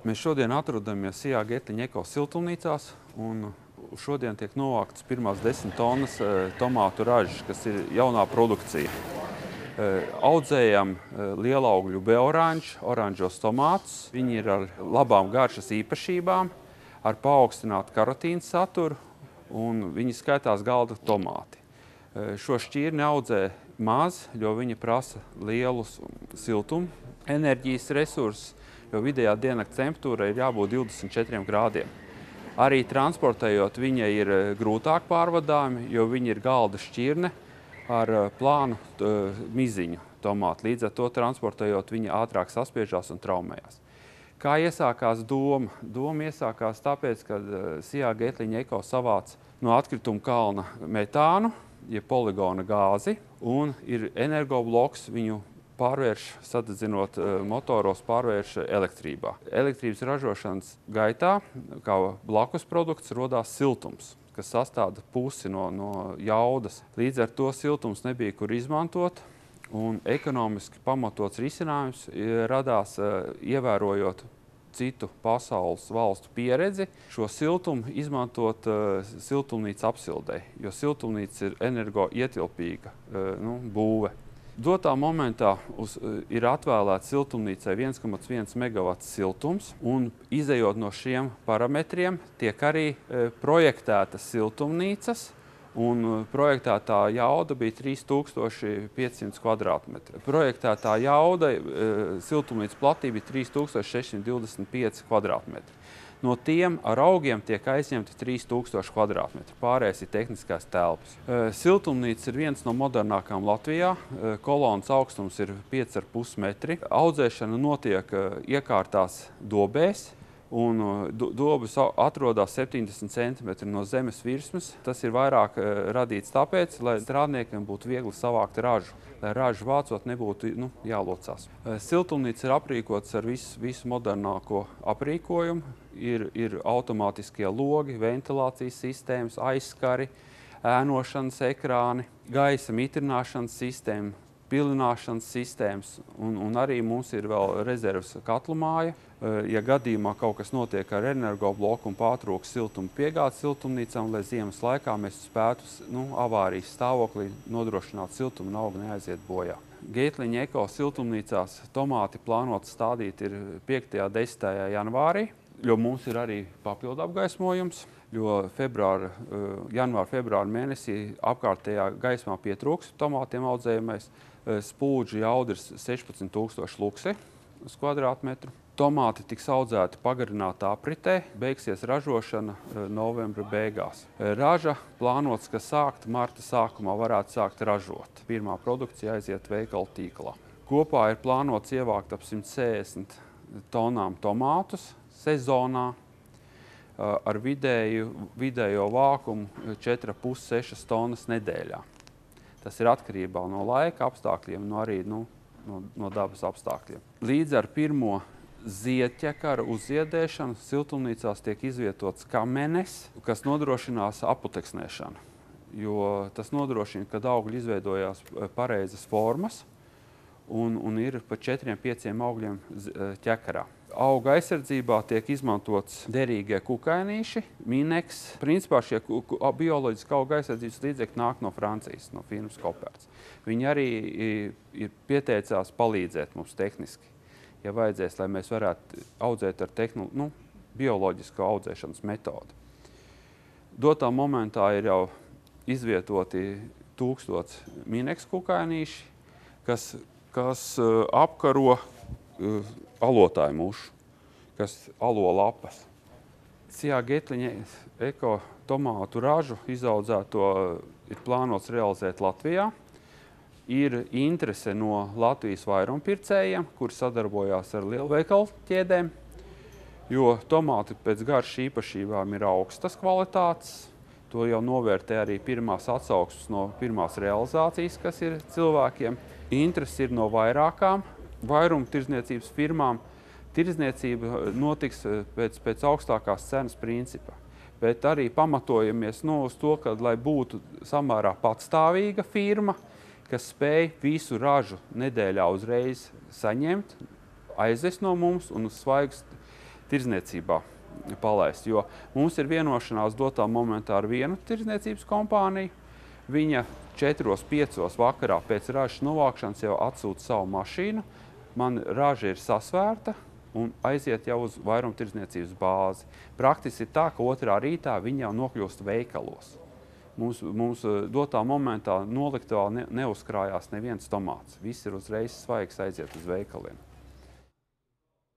Mēs šodien atrodamies Sijā Getliņa eko siltumnīcās, un šodien tiek novāktas pirmās 10 tonnas tomātu ražas, kas ir jaunā produkcija. Audzējam lielaugļu beoranžu, oranžos tomātus. Viņi ir ar labām garšas īpašībām, ar paaugstinātu karotīnu saturu, un viņi skaitās galda tomāti. Šo šķirni audzē maz, jo viņi prasa lielus siltumu enerģijas resursus, jo vidējā diennakts temperatūra ir jābūt 24 grādiem. Arī transportējot viņa ir grūtāk pārvadājumi, jo viņa ir galda šķirne ar plānu miziņu tomātu. Līdz ar to transportējot viņa ātrāk saspiežās un traumējās. Kā iesākās doma? Doma iesākās tāpēc, ka Sijā Getliņa eko savāc no atkrituma kalna metānu, jeb poligona gāzi, un ir energobloks viņu pārvērš, sadedzinot motoros, pārvērš elektrībā. Elektrības ražošanas gaitā, kā blakus produkts, rodās siltums, kas sastāda pusi no jaudas. Līdz ar to siltums nebija, kur izmantot, un ekonomiski pamatots risinājums radās, ievērojot citu pasaules valstu pieredzi, šo siltumu izmantot siltumnīca apsildei, jo siltumnīca ir energoietilpīga būve. Dotā momentā ir atvēlēts siltumnīcai 1,1 MW siltums, un izejot no šiem parametriem tiek arī projektētas siltumnīcas, un projektētā jauda bija 3500 kvadrātmetri. Projektētā jauda siltumnīcas platība bija 3625 kvadrātmetri. No tiem ar augiem tiek aizņemti 3000 kvadrātmetri. Pārējais ir tehniskās telpas. Siltumnīca ir viens no modernākām Latvijā. Kolonas augstums ir 5,5 metri. Audzēšana notiek iekārtās dobēs, un dobes atrodas 70 cm no zemes virsmas. Tas ir vairāk radīts tāpēc, lai strādniekiem būtu viegli savākt ražu, lai ražu vācot nebūtu jālocās. Siltumnīca ir aprīkots ar visu modernāko aprīkojumu. Ir automātiskie logi, ventilācijas sistēmas, aizskari, ēnošanas ekrāni, gaisa mitrināšanas sistēma, pilināšanas sistēmas, un arī mums ir vēl rezerves katlu māja. Ja gadījumā kaut kas notiek ar energobloku un pārtrūks siltuma piegādes siltumnīcām, lai ziemas laikā mēs spētu avārijas stāvoklī nodrošināt siltumu un augi neaiziet bojā. Getliņa eko siltumnīcās tomāti plānot stādīt ir 5. un 10. janvārī, jo mums ir arī papildu apgaismojums, jo janvāra, februāra mēnesī apkārtējā gaismā pietrūks tomātiem audzējamais. Spūdžu jauda ir 16 000 luksi uz kvadrātmetru. Tomāti tiks audzēti pagarinātā apritē, beigsies ražošana novembra beigās. Raža plānots, ka marta sākumā varētu sākt ražot. Pirmā produkcija aiziet veikalu tīklā. Kopā ir plānots ievākt ap 160 tonām tomātus sezonā ar vidējo vākumu 4,5–6 tonnas nedēļā. Tas ir atkarībā no laika apstākļiem, arī no dabas apstākļiem. Līdz ar pirmo ziedķekara uzziedēšanu siltumnīcās tiek izvietots kamenes, kas nodrošinās aputeksnēšanu, jo tas nodrošina, ka augļi izveidojās pareizas formas un ir pa 4–5 augļiem ķekarā. Auga aizsardzībā tiek izmantots derīgie kukainīši, mineks. Principā šie bioloģiski auga aizsardzības līdzekļi nāk no Francijas, no firmas Koperts. Viņi arī ir pieteicās palīdzēt mums tehniski, ja vajadzēs, lai mēs varētu audzēt ar bioloģisko audzēšanas metodi. Dotā momentā ir jau izvietoti 1000 mineks kukainīši, kas apkaro alotāju mušu, kas alo lapas. Sijā Getliņa eko tomātu ražu izaudzēto ir plānots realizēt Latvijā. Ir interese no Latvijas vairumpircējiem, kuri sadarbojās ar lielveikalu ķēdēm, jo tomāti pēc garšas īpašībām ir augstas kvalitātes. To jau novērtē arī pirmās atsauksmes no pirmās realizācijas, kas ir cilvēkiem. Interese ir no vairākām vairumtirdzniecības firmām. Tirdzniecība notiks pēc augstākās cenas principa. Bet arī pamatojamies uz to, ka, lai būtu samērā patstāvīga firma, kas spēj visu ražu nedēļā uzreiz saņemt, aizvest no mums un uz svaigas tirdzniecībā palaist, jo mums ir vienošanās dotā momentā ar vienu tirdzniecības kompāniju. Viņa 4-5 vakarā pēc ražas novākšanas jau atsūta savu mašīnu. Man raža ir sasvērta un aiziet jau uz vairumtirdzniecības bāzi. Praktiski ir tā, ka otrā rītā viņa jau nokļūst veikalos. Mums dotā momentā noliktavā neuzkrājās neviens tomāts. Viss ir uzreiz svaigs aiziet uz veikaliem.